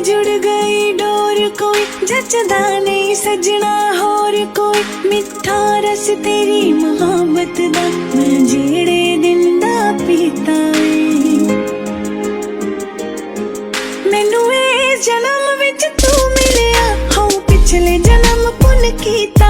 जुड़ गई डोर कोई जचदा नहीं सजना होर कोई मिठा रस तेरी मोहब्बत दा मैं जेड़े दिन दा पीता मैनू इस जन्म विच तू मिलिया हाँ पिछले जन्म पुन कीता